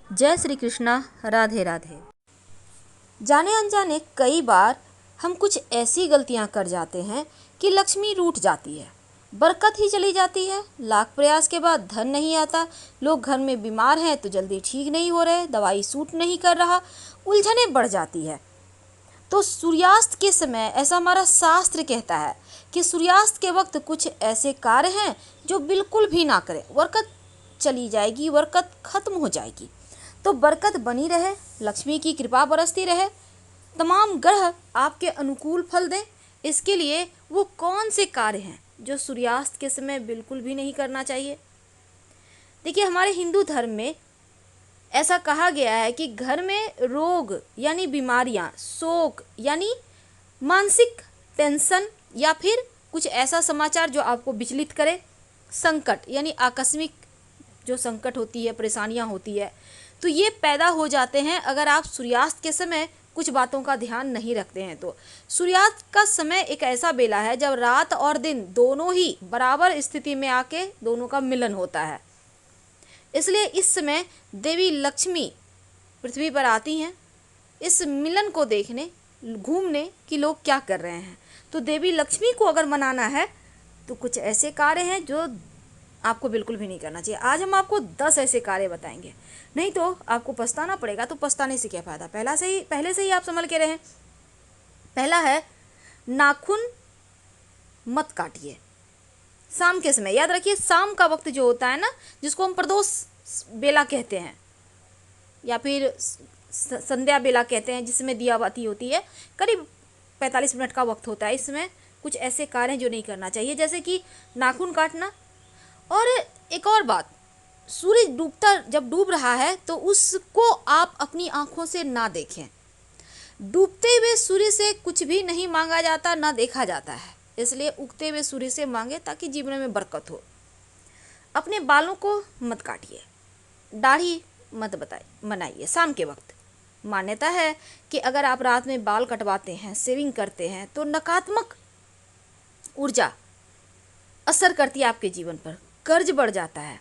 जय श्री कृष्णा। राधे राधे। जाने अनजाने कई बार हम कुछ ऐसी गलतियां कर जाते हैं कि लक्ष्मी रूठ जाती है, बरकत ही चली जाती है। लाख प्रयास के बाद धन नहीं आता, लोग घर में बीमार हैं तो जल्दी ठीक नहीं हो रहे, दवाई सूट नहीं कर रहा, उलझनें बढ़ जाती है। तो सूर्यास्त के समय ऐसा हमारा शास्त्र कहता है कि सूर्यास्त के वक्त कुछ ऐसे कार्य हैं जो बिल्कुल भी ना करें, बरकत चली जाएगी, बरकत खत्म हो जाएगी। तो बरकत बनी रहे, लक्ष्मी की कृपा बरसती रहे, तमाम ग्रह आपके अनुकूल फल दें, इसके लिए वो कौन से कार्य हैं जो सूर्यास्त के समय बिल्कुल भी नहीं करना चाहिए। देखिए, हमारे हिंदू धर्म में ऐसा कहा गया है कि घर में रोग यानी बीमारियां, शोक यानी मानसिक टेंशन या फिर कुछ ऐसा समाचार जो आपको विचलित करे, संकट यानी आकस्मिक जो संकट होती है, परेशानियां होती है, तो ये पैदा हो जाते हैं अगर आप सूर्यास्त के समय कुछ बातों का ध्यान नहीं रखते हैं। तो सूर्यास्त का समय एक ऐसा बेला है जब रात और दिन दोनों ही बराबर स्थिति में आके दोनों का मिलन होता है। इसलिए इस समय देवी लक्ष्मी पृथ्वी पर आती हैं इस मिलन को देखने, घूमने कि लोग क्या कर रहे हैं। तो देवी लक्ष्मी को अगर मनाना है तो कुछ ऐसे कार्य हैं जो आपको बिल्कुल भी नहीं करना चाहिए। आज हम आपको 10 ऐसे कार्य बताएंगे, नहीं तो आपको पछताना पड़ेगा। तो पछताने से क्या फ़ायदा, पहले से ही आप संभल के रहें। पहला है, नाखून मत काटिए शाम के समय। याद रखिए, शाम का वक्त जो होता है ना, जिसको हम प्रदोष बेला कहते हैं या फिर संध्या बेला कहते हैं, जिसमें दिया बाती होती है, करीब 45 मिनट का वक्त होता है। इसमें कुछ ऐसे कार्य जो नहीं करना चाहिए, जैसे कि नाखून काटना। और एक और बात, सूरज जब डूब रहा है तो उसको आप अपनी आंखों से ना देखें। डूबते हुए सूर्य से कुछ भी नहीं मांगा जाता, ना देखा जाता है, इसलिए उगते हुए सूर्य से मांगे ताकि जीवन में बरकत हो। अपने बालों को मत काटिए, दाढ़ी मत बनाइए शाम के वक्त। मान्यता है कि अगर आप रात में बाल कटवाते हैं, शेविंग करते हैं, तो नकारात्मक ऊर्जा असर करती है आपके जीवन पर, कर्ज बढ़ जाता है।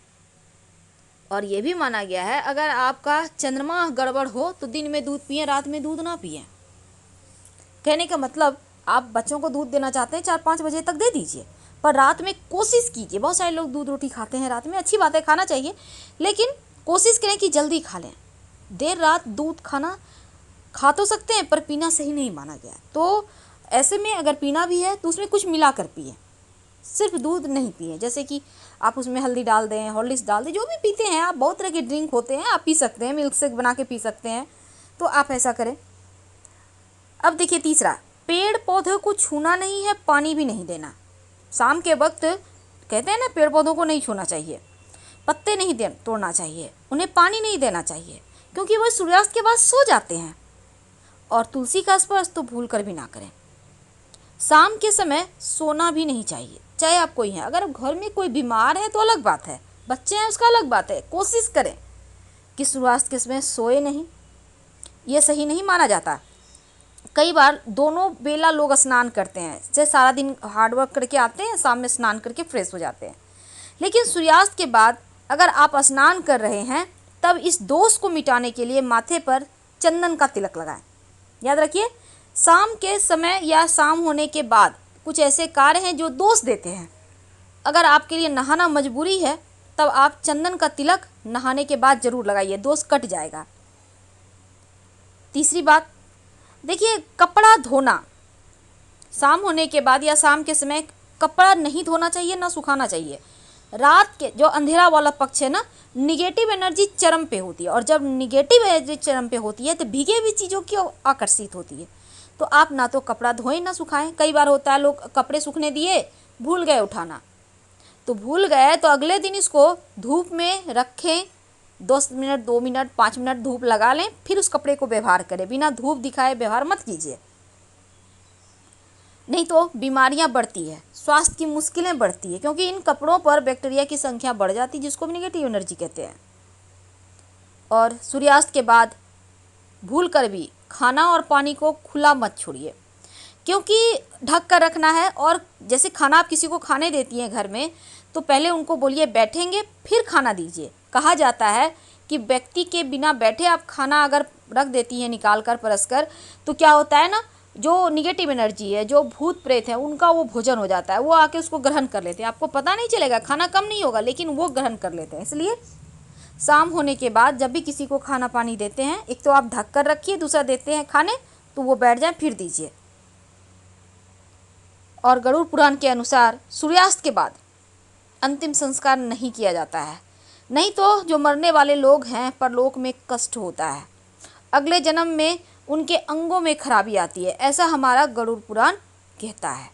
और ये भी माना गया है अगर आपका चंद्रमा गड़बड़ हो तो दिन में दूध पिए, रात में दूध ना पिए। कहने का मतलब, आप बच्चों को दूध देना चाहते हैं 4-5 बजे तक दे दीजिए, पर रात में कोशिश कीजिए। बहुत सारे लोग दूध रोटी खाते हैं रात में, अच्छी बात है, खाना चाहिए, लेकिन कोशिश करें कि जल्दी खा लें। देर रात दूध खाना खा तो सकते हैं पर पीना सही नहीं माना गया। तो ऐसे में अगर पीना भी है तो उसमें कुछ मिला कर पिए, सिर्फ दूध नहीं पिए। जैसे कि आप उसमें हल्दी डाल दें, हॉर्लिक्स डाल दें, जो भी पीते हैं आप, बहुत तरह के ड्रिंक होते हैं, आप पी सकते हैं, मिल्क शेक बना के पी सकते हैं, तो आप ऐसा करें। अब देखिए तीसरा, पेड़ पौधों को छूना नहीं है, पानी भी नहीं देना। शाम के वक्त कहते हैं ना, पेड़ पौधों को नहीं छूना चाहिए, पत्ते नहीं तोड़ना चाहिए, उन्हें पानी नहीं देना चाहिए, क्योंकि वह सूर्यास्त के बाद सो जाते हैं। और तुलसी का स्पर्श तो भूल कर भी ना करें। शाम के समय सोना भी नहीं चाहिए, चाहे आप कोई हैं। अगर घर में कोई बीमार है तो अलग बात है, बच्चे हैं उसका अलग बात है। कोशिश करें कि सूर्यास्त के समय सोए नहीं, ये सही नहीं माना जाता। कई बार दोनों बेला लोग स्नान करते हैं, जैसे सारा दिन हार्डवर्क करके आते हैं, शाम में स्नान करके फ्रेश हो जाते हैं। लेकिन सूर्यास्त के बाद अगर आप स्नान कर रहे हैं तब इस दोष को मिटाने के लिए माथे पर चंदन का तिलक लगाएं। याद रखिए, शाम के समय या शाम होने के बाद कुछ ऐसे कार्य हैं जो दोष देते हैं। अगर आपके लिए नहाना मजबूरी है तब आप चंदन का तिलक नहाने के बाद जरूर लगाइए, दोष कट जाएगा। तीसरी बात, देखिए, कपड़ा धोना शाम होने के बाद या शाम के समय कपड़ा नहीं धोना चाहिए, ना सुखाना चाहिए। रात के जो अंधेरा वाला पक्ष है ना, निगेटिव एनर्जी चरम पे होती है, और जब निगेटिव एनर्जी चरम पे होती है तो भीगे हुई चीज़ों की आकर्षित होती है। तो आप ना तो कपड़ा धोएं ना सुखाएं। कई बार होता है लोग कपड़े सूखने दिए, भूल गए उठाना, तो भूल गए तो अगले दिन इसको धूप में रखें, 10 मिनट, 2 मिनट, 5 मिनट धूप लगा लें, फिर उस कपड़े को व्यवहार करें। बिना धूप दिखाए व्यवहार मत कीजिए, नहीं तो बीमारियां बढ़ती है, स्वास्थ्य की मुश्किलें बढ़ती है, क्योंकि इन कपड़ों पर बैक्टीरिया की संख्या बढ़ जाती है, जिसको नेगेटिव एनर्जी कहते हैं। और सूर्यास्त के बाद भूल कर भी खाना और पानी को खुला मत छोड़िए, क्योंकि ढक कर रखना है। और जैसे खाना आप किसी को खाने देती हैं घर में, तो पहले उनको बोलिए बैठेंगे फिर खाना दीजिए। कहा जाता है कि व्यक्ति के बिना बैठे आप खाना अगर रख देती हैं निकाल कर परस कर, तो क्या होता है ना, जो निगेटिव एनर्जी है, जो भूत प्रेत है, उनका वो भोजन हो जाता है, वो आके उसको ग्रहण कर लेते हैं। आपको पता नहीं चलेगा, खाना कम नहीं होगा, लेकिन वो ग्रहण कर लेते हैं। इसलिए शाम होने के बाद जब भी किसी को खाना पानी देते हैं, एक तो आप ढक कर रखिए, दूसरा देते हैं खाने तो वो बैठ जाए, फिर दीजिए। और गरुड़ पुराण के अनुसार सूर्यास्त के बाद अंतिम संस्कार नहीं किया जाता है, नहीं तो जो मरने वाले लोग हैं परलोक में कष्ट होता है, अगले जन्म में उनके अंगों में खराबी आती है, ऐसा हमारा गरुड़ पुराण कहता है।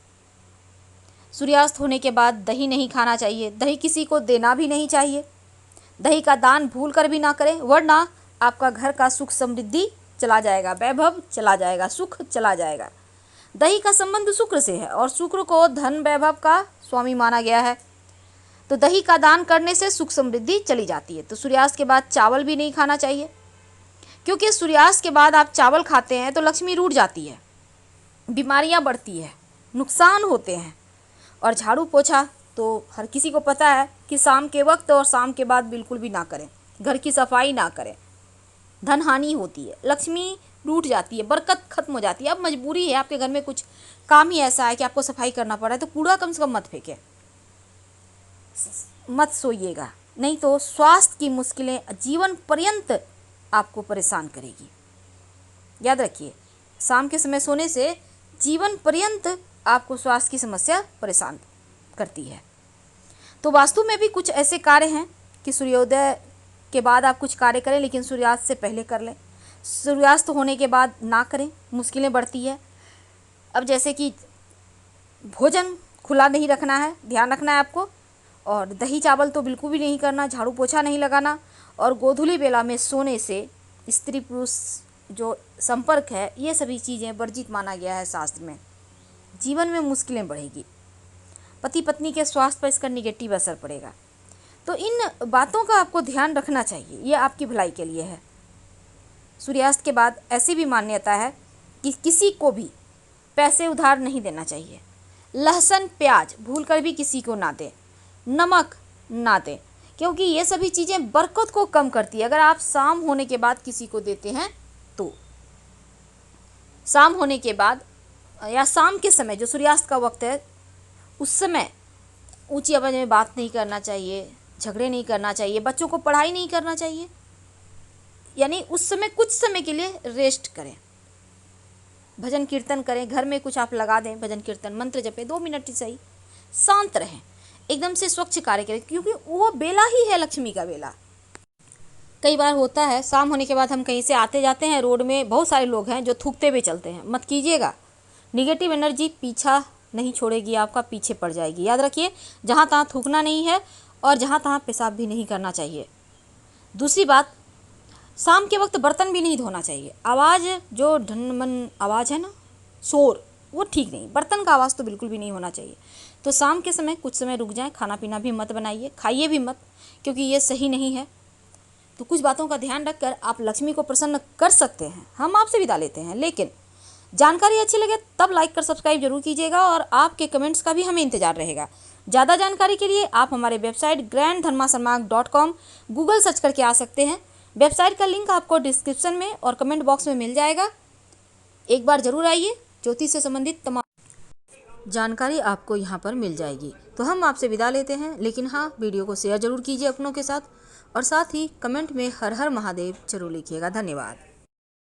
सूर्यास्त होने के बाद दही नहीं खाना चाहिए, दही किसी को देना भी नहीं चाहिए। दही का दान भूल कर भी ना करें, वरना आपका घर का सुख समृद्धि चला जाएगा, वैभव चला जाएगा, सुख चला जाएगा। दही का संबंध शुक्र से है और शुक्र को धन वैभव का स्वामी माना गया है, तो दही का दान करने से सुख समृद्धि चली जाती है। तो सूर्यास्त के बाद चावल भी नहीं खाना चाहिए, क्योंकि सूर्यास्त के बाद आप चावल खाते हैं तो लक्ष्मी रूठ जाती है, बीमारियां बढ़ती है, नुकसान होते हैं। और झाड़ू पोछा तो हर किसी को पता है कि शाम के वक्त और शाम के बाद बिल्कुल भी ना करें, घर की सफाई ना करें, धन हानि होती है, लक्ष्मी रूठ जाती है, बरकत खत्म हो जाती है। अब मजबूरी है, आपके घर में कुछ काम ही ऐसा है कि आपको सफाई करना पड़ रहा है, तो कूड़ा कम से कम मत फेंके, मत सोइएगा, नहीं तो स्वास्थ्य की मुश्किलें जीवन पर्यंत आपको परेशान करेगी। याद रखिए, शाम के समय सोने से जीवन पर्यंत आपको स्वास्थ्य की समस्या परेशान करती है। तो वास्तु में भी कुछ ऐसे कार्य हैं कि सूर्योदय के बाद आप कुछ कार्य करें, लेकिन सूर्यास्त से पहले कर लें। सूर्यास्त होने के बाद ना करें, मुश्किलें बढ़ती है। अब जैसे कि भोजन खुला नहीं रखना है, ध्यान रखना है आपको, और दही चावल तो बिल्कुल भी नहीं करना, झाड़ू पोछा नहीं लगाना, और गोधूली बेला में सोने से स्त्री पुरुष जो संपर्क है, ये सभी चीज़ें वर्जित माना गया है शास्त्र में। जीवन में मुश्किलें बढ़ेगी, पति पत्नी के स्वास्थ्य पर इसका निगेटिव असर पड़ेगा। तो इन बातों का आपको ध्यान रखना चाहिए, ये आपकी भलाई के लिए है। सूर्यास्त के बाद ऐसी भी मान्यता है कि किसी को भी पैसे उधार नहीं देना चाहिए, लहसुन प्याज भूल कर भी किसी को ना दें, नमक ना दें, क्योंकि ये सभी चीज़ें बरकत को कम करती है। अगर आप शाम होने के बाद किसी को देते हैं तो शाम होने के बाद या शाम के समय जो सूर्यास्त का वक्त है, उस समय ऊंची आवाज़ में बात नहीं करना चाहिए, झगड़े नहीं करना चाहिए, बच्चों को पढ़ाई नहीं करना चाहिए, यानी उस समय कुछ समय के लिए रेस्ट करें, भजन कीर्तन करें, घर में कुछ आप लगा दें, भजन कीर्तन मंत्र जपें, 2 मिनट ही सही, शांत रहें, एकदम से स्वच्छ कार्य करें, क्योंकि वो बेला ही है लक्ष्मी का बेला। कई बार होता है शाम होने के बाद हम कहीं से आते जाते हैं, रोड में बहुत सारे लोग हैं जो थूकते हुए चलते हैं, मत कीजिएगा। निगेटिव एनर्जी पीछा नहीं छोड़ेगी, आपका पीछे पड़ जाएगी। याद रखिए, जहाँ तहाँ थूकना नहीं है और जहाँ तहाँ पेशाब भी नहीं करना चाहिए। दूसरी बात, शाम के वक्त बर्तन भी नहीं धोना चाहिए। आवाज़ जो ढनमन आवाज़ है ना, शोर, वो ठीक नहीं, बर्तन का आवाज़ तो बिल्कुल भी नहीं होना चाहिए। तो शाम के समय कुछ समय रुक जाएं, खाना पीना भी मत बनाइए, खाइए भी मत, क्योंकि ये सही नहीं है। तो कुछ बातों का ध्यान रखकर आप लक्ष्मी को प्रसन्न कर सकते हैं। हम आपसे विदा लेते हैं, लेकिन जानकारी अच्छी लगे तब लाइक कर सब्सक्राइब जरूर कीजिएगा, और आपके कमेंट्स का भी हमें इंतजार रहेगा। ज़्यादा जानकारी के लिए आप हमारे वेबसाइट granddharmasarmak.com गूगल सर्च करके आ सकते हैं। वेबसाइट का लिंक आपको डिस्क्रिप्शन में और कमेंट बॉक्स में मिल जाएगा। एक बार ज़रूर आइए, ज्योतिष से संबंधित तमाम जानकारी आपको यहाँ पर मिल जाएगी। तो हम आपसे विदा लेते हैं, लेकिन हाँ, वीडियो को शेयर ज़रूर कीजिए अपनों के साथ, और साथ ही कमेंट में हर हर महादेव जरूर लिखिएगा। धन्यवाद।